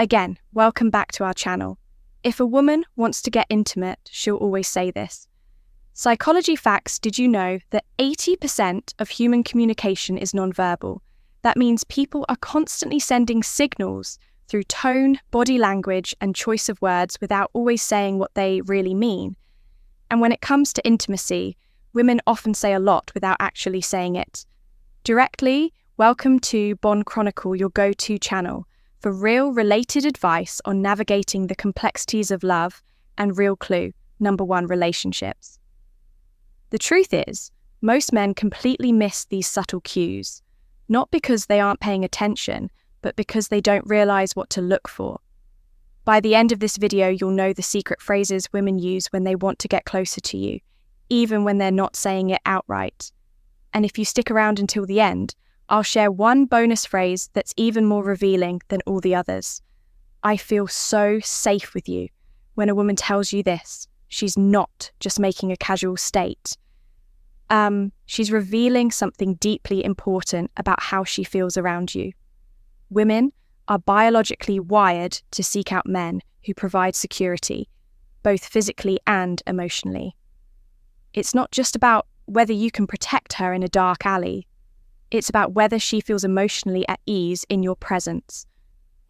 Again, welcome back to our channel. If a woman wants to get intimate, she'll always say this. Psychology facts, did you know that 80% of human communication is nonverbal? That means people are constantly sending signals through tone, body language, and choice of words without always saying what they really mean. And when it comes to intimacy, women often say a lot without actually saying it. Directly, welcome to Bond Chronicle, your go-to channel for real related advice on navigating the complexities of love and real clue, number 1, relationships. The truth is, most men completely miss these subtle cues, not because they aren't paying attention, but because they don't realize what to look for. By the end of this video, you'll know the secret phrases women use when they want to get closer to you, even when they're not saying it outright. And if you stick around until the end, I'll share one bonus phrase that's even more revealing than all the others. I feel so safe with you. When a woman tells you this, she's not just making a casual state. She's revealing something deeply important about how she feels around you. Women are biologically wired to seek out men who provide security, both physically and emotionally. It's not just about whether you can protect her in a dark alley. It's about whether she feels emotionally at ease in your presence.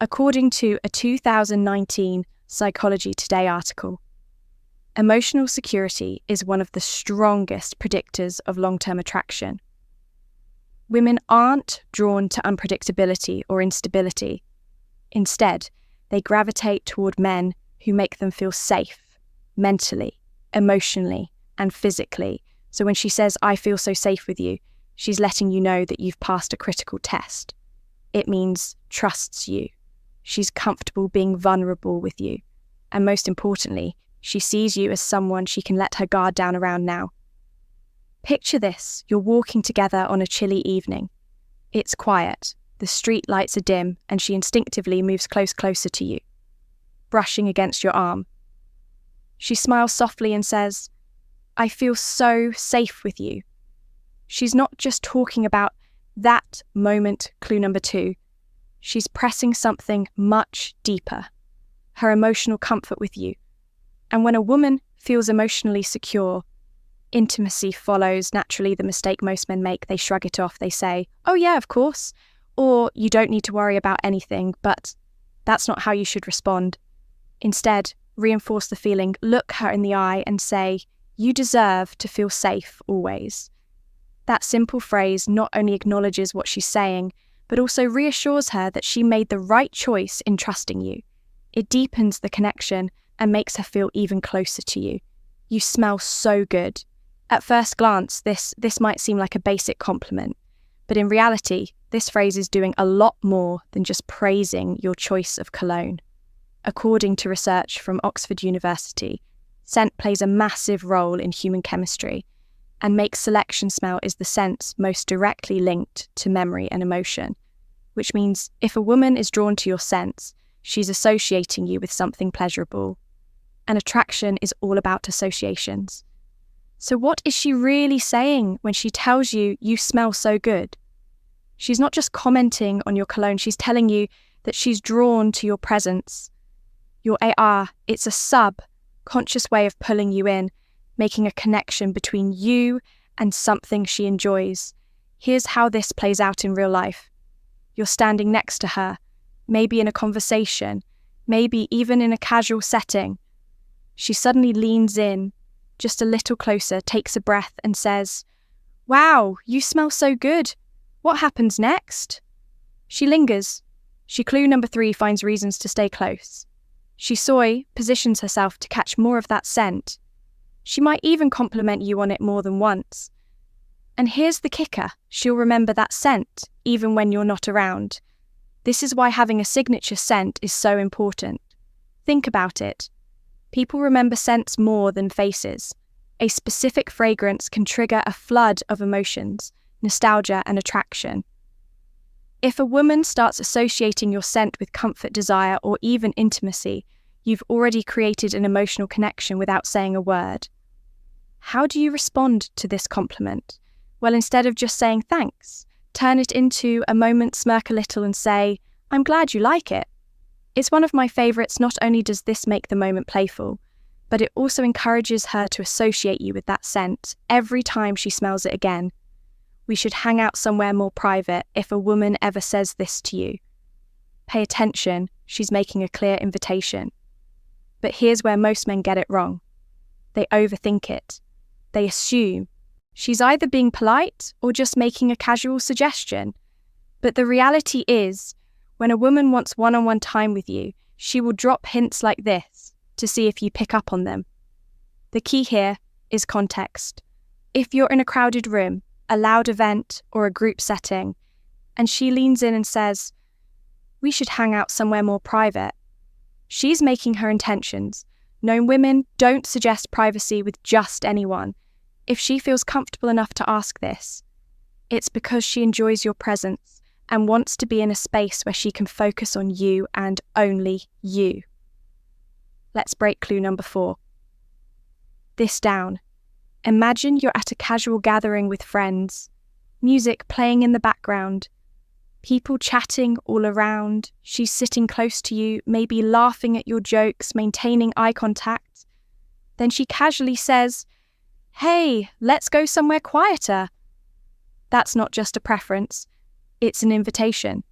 According to a 2019 Psychology Today article, emotional security is one of the strongest predictors of long-term attraction. Women aren't drawn to unpredictability or instability. Instead, they gravitate toward men who make them feel safe, mentally, emotionally, and physically. So when she says, I feel so safe with you, she's letting you know that you've passed a critical test. It means trusts you. She's comfortable being vulnerable with you. And most importantly, she sees you as someone she can let her guard down around now. Picture this, you're walking together on a chilly evening. It's quiet, the street lights are dim, and she instinctively moves closer to you, brushing against your arm. She smiles softly and says, I feel so safe with you. She's not just talking about that moment, clue number 2. She's pressing something much deeper, her emotional comfort with you. And when a woman feels emotionally secure, intimacy follows naturally. The mistake most men make, they shrug it off. They say, oh yeah, of course. Or you don't need to worry about anything, but that's not how you should respond. Instead, reinforce the feeling, look her in the eye and say, you deserve to feel safe always. That simple phrase not only acknowledges what she's saying, but also reassures her that she made the right choice in trusting you. It deepens the connection and makes her feel even closer to you. You smell so good. At first glance, this might seem like a basic compliment, but in reality, this phrase is doing a lot more than just praising your choice of cologne. According to research from Oxford University, scent plays a massive role in human chemistry, and makes selection smell is the sense most directly linked to memory and emotion, which means if a woman is drawn to your scents, she's associating you with something pleasurable. And attraction is all about associations. So what is she really saying when she tells you you smell so good? She's not just commenting on your cologne, she's telling you that she's drawn to your presence. Your AR, it's a subconscious way of pulling you in, making a connection between you and something she enjoys. Here's how this plays out in real life. You're standing next to her, maybe in a conversation, maybe even in a casual setting. She suddenly leans in, just a little closer, takes a breath and says, wow, you smell so good. What happens next? She lingers. She clue number 3 finds reasons to stay close. She positions herself to catch more of that scent. She might even compliment you on it more than once. And here's the kicker, she'll remember that scent, even when you're not around. This is why having a signature scent is so important. Think about it. People remember scents more than faces. A specific fragrance can trigger a flood of emotions, nostalgia and attraction. If a woman starts associating your scent with comfort, desire, or even intimacy, you've already created an emotional connection without saying a word. How do you respond to this compliment? Well, instead of just saying thanks, turn it into a moment, smirk a little and say, I'm glad you like it. It's one of my favorites. Not only does this make the moment playful, but it also encourages her to associate you with that scent every time she smells it again. We should hang out somewhere more private if a woman ever says this to you. Pay attention, she's making a clear invitation. But here's where most men get it wrong. They overthink it. They assume she's either being polite or just making a casual suggestion. But the reality is, when a woman wants one-on-one time with you, she will drop hints like this to see if you pick up on them. The key here is context. If you're in a crowded room, a loud event, or a group setting, and she leans in and says, "We should hang out somewhere more private," she's making her intentions. Known women don't suggest privacy with just anyone. If she feels comfortable enough to ask this, it's because she enjoys your presence and wants to be in a space where she can focus on you and only you. Let's break clue number 4. This down. Imagine you're at a casual gathering with friends, music playing in the background, people chatting all around, she's sitting close to you, maybe laughing at your jokes, maintaining eye contact. Then she casually says, "Hey, let's go somewhere quieter." That's not just a preference, it's an invitation.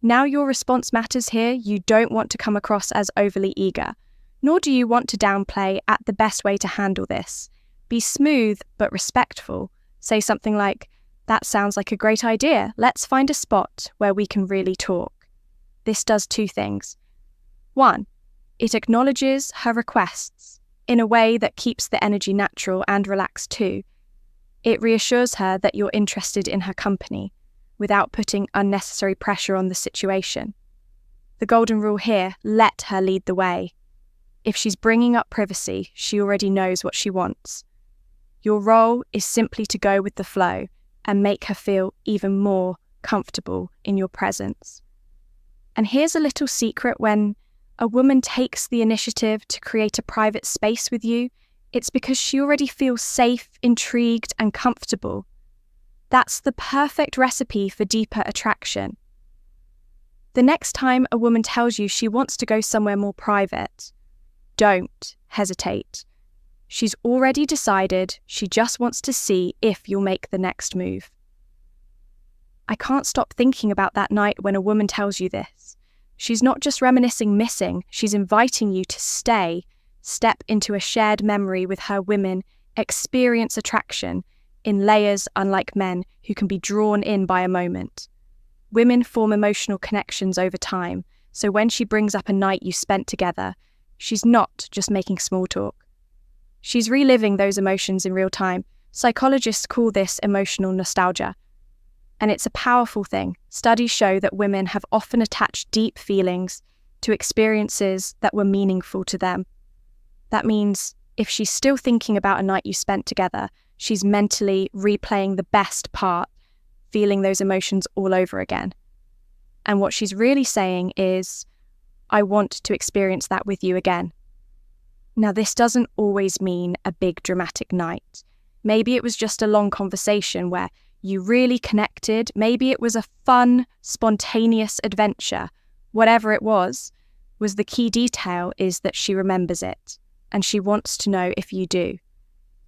Now your response matters here. You don't want to come across as overly eager, nor do you want to downplay at the best way to handle this. Be smooth but respectful. Say something like, "That sounds like a great idea. Let's find a spot where we can really talk." This does 2 things. 1, it acknowledges her requests in a way that keeps the energy natural and relaxed too. It reassures her that you're interested in her company without putting unnecessary pressure on the situation. The golden rule here, let her lead the way. If she's bringing up privacy, she already knows what she wants. Your role is simply to go with the flow and make her feel even more comfortable in your presence. And here's a little secret: when a woman takes the initiative to create a private space with you, it's because she already feels safe, intrigued, and comfortable. That's the perfect recipe for deeper attraction. The next time a woman tells you she wants to go somewhere more private, don't hesitate. She's already decided. She just wants to see if you'll make the next move. I can't stop thinking about that night when a woman tells you this. She's not just reminiscing missing, she's inviting you to step into a shared memory with her. Women experience attraction in layers unlike men who can be drawn in by a moment. Women form emotional connections over time, so when she brings up a night you spent together, she's not just making small talk. She's reliving those emotions in real time. Psychologists call this emotional nostalgia. And it's a powerful thing. Studies show that women have often attached deep feelings to experiences that were meaningful to them. That means if she's still thinking about a night you spent together, she's mentally replaying the best part, feeling those emotions all over again. And what she's really saying is, "I want to experience that with you again." Now, this doesn't always mean a big dramatic night. Maybe it was just a long conversation where you really connected. Maybe it was a fun, spontaneous adventure. Whatever it was the key detail is that she remembers it, and she wants to know if you do.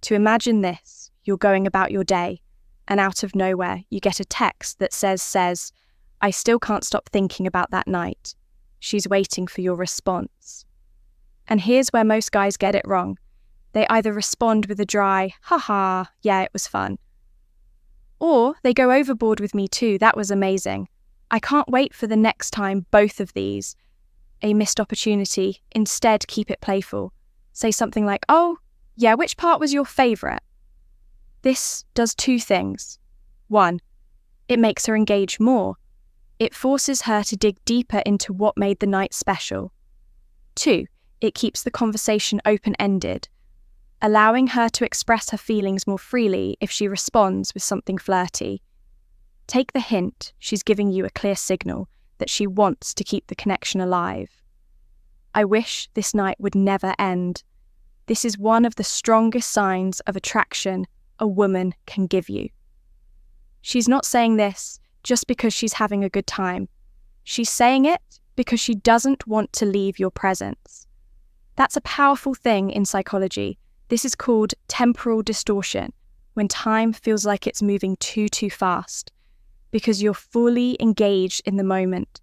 To imagine this, you're going about your day, and out of nowhere, you get a text that says, "I still can't stop thinking about that night." She's waiting for your response. And here's where most guys get it wrong. They either respond with a dry, "Haha, yeah, it was fun," or they go overboard with "Me too, that was amazing. I can't wait for the next time," both of these. A missed opportunity. Instead, keep it playful. Say something like, "Oh, yeah, which part was your favourite?" This does 2 things. 1, it makes her engage more. It forces her to dig deeper into what made the night special. 2, it keeps the conversation open-ended, allowing her to express her feelings more freely if she responds with something flirty. Take the hint. She's giving you a clear signal that she wants to keep the connection alive. I wish this night would never end. This is one of the strongest signs of attraction a woman can give you. She's not saying this just because she's having a good time. She's saying it because she doesn't want to leave your presence. That's a powerful thing in psychology. This is called temporal distortion, when time feels like it's moving too fast, because you're fully engaged in the moment.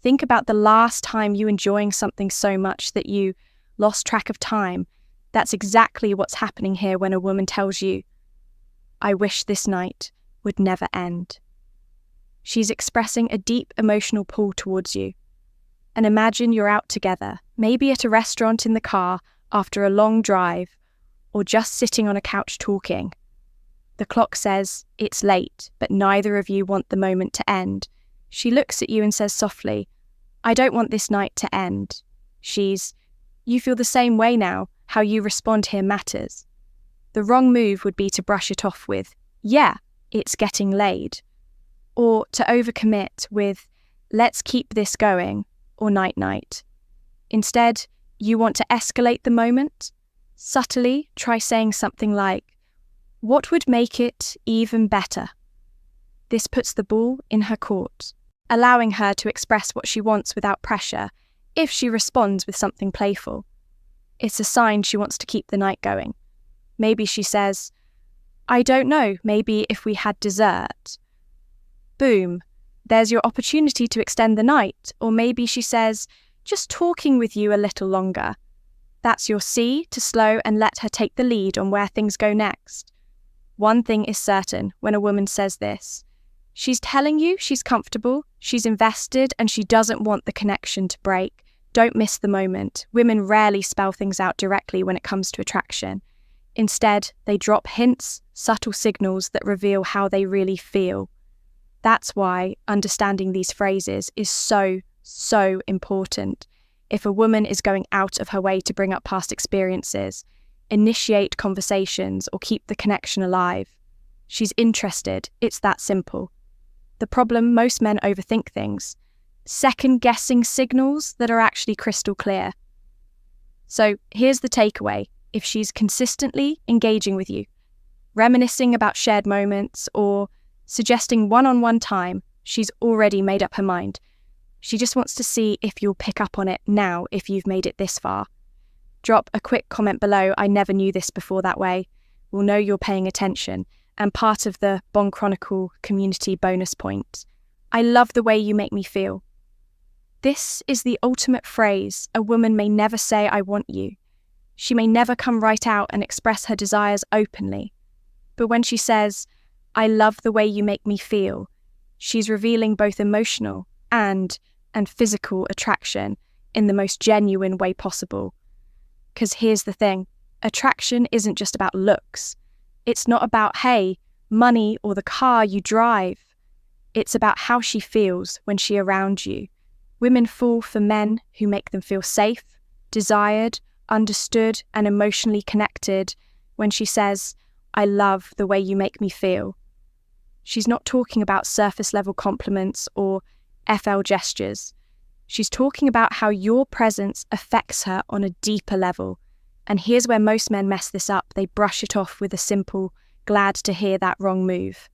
Think about the last time you enjoying something so much that you lost track of time. That's exactly what's happening here when a woman tells you, "I wish this night would never end." She's expressing a deep emotional pull towards you. And imagine you're out together, maybe at a restaurant in the car after a long drive, or just sitting on a couch talking. The clock says it's late, but neither of you want the moment to end. She looks at you and says softly, "I don't want this night to end." You feel the same way now. How you respond here matters. The wrong move would be to brush it off with, "Yeah, it's getting laid," or to overcommit with, "Let's keep this going," or "night-night." Instead, you want to escalate the moment. Subtly try saying something like, "What would make it even better?" This puts the ball in her court, allowing her to express what she wants without pressure. If she responds with something playful, it's a sign she wants to keep the night going. Maybe she says, "I don't know, maybe if we had dessert." Boom, there's your opportunity to extend the night. Or maybe she says, "Just talking with you a little longer." That's your C to slow and let her take the lead on where things go next. One thing is certain when a woman says this: she's telling you she's comfortable, she's invested, and she doesn't want the connection to break. Don't miss the moment. Women rarely spell things out directly when it comes to attraction. Instead, they drop hints, subtle signals that reveal how they really feel. That's why understanding these phrases is so important. If a woman is going out of her way to bring up past experiences, initiate conversations, or keep the connection alive, she's interested. It's that simple. The problem: most men overthink things, second-guessing signals that are actually crystal clear. So here's the takeaway. If she's consistently engaging with you, reminiscing about shared moments, or suggesting one-on-one time, she's already made up her mind. She just wants to see if you'll pick up on it now if you've made it this far. Drop a quick comment below, "I never knew this before that way." We'll know you're paying attention, and part of the Bond Chronicle community bonus point. I love the way you make me feel. This is the ultimate phrase. A woman may never say, "I want you." She may never come right out and express her desires openly. But when she says, "I love the way you make me feel," she's revealing both emotional and physical attraction in the most genuine way possible. Because here's the thing, attraction isn't just about looks. It's not about, hey, money or the car you drive. It's about how she feels when she's around you. Women fall for men who make them feel safe, desired, understood, and emotionally connected. When she says, "I love the way you make me feel," she's not talking about surface-level compliments or FL gestures. She's talking about how your presence affects her on a deeper level. And here's where most men mess this up. They brush it off with a simple, "Glad to hear that," wrong move.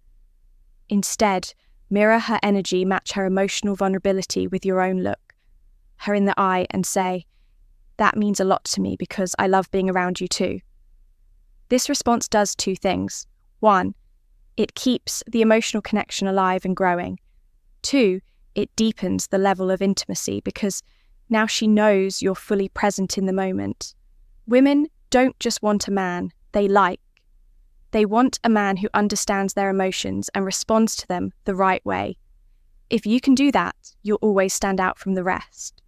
Instead, mirror her energy, match her emotional vulnerability with your own look. Her in the eye and say, "That means a lot to me because I love being around you too." This response does two things. One, it keeps the emotional connection alive and growing. Two, it deepens the level of intimacy because now she knows you're fully present in the moment. Women don't just want a man they like. They want a man who understands their emotions and responds to them the right way. If you can do that, you'll always stand out from the rest.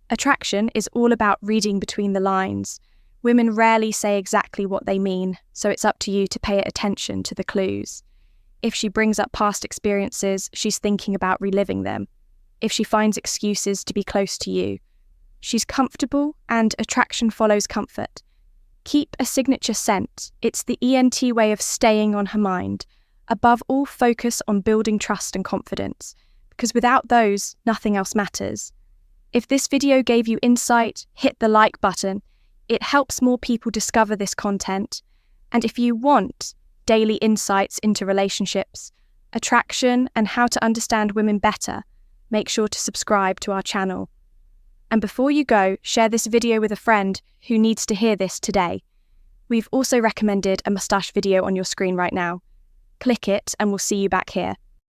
Attraction is all about reading between the lines. Women rarely say exactly what they mean, so it's up to you to pay attention to the clues. If she brings up past experiences, she's thinking about reliving them. If she finds excuses to be close to you, she's comfortable, and attraction follows comfort. Keep a signature scent. It's the ENT way of staying on her mind. Above all, focus on building trust and confidence, because without those, nothing else matters. If this video gave you insight, hit the like button. It helps more people discover this content. And if you want daily insights into relationships, attraction, and how to understand women better, make sure to subscribe to our channel. And before you go, share this video with a friend who needs to hear this today. We've also recommended a mustache video on your screen right now. Click it and we'll see you back here.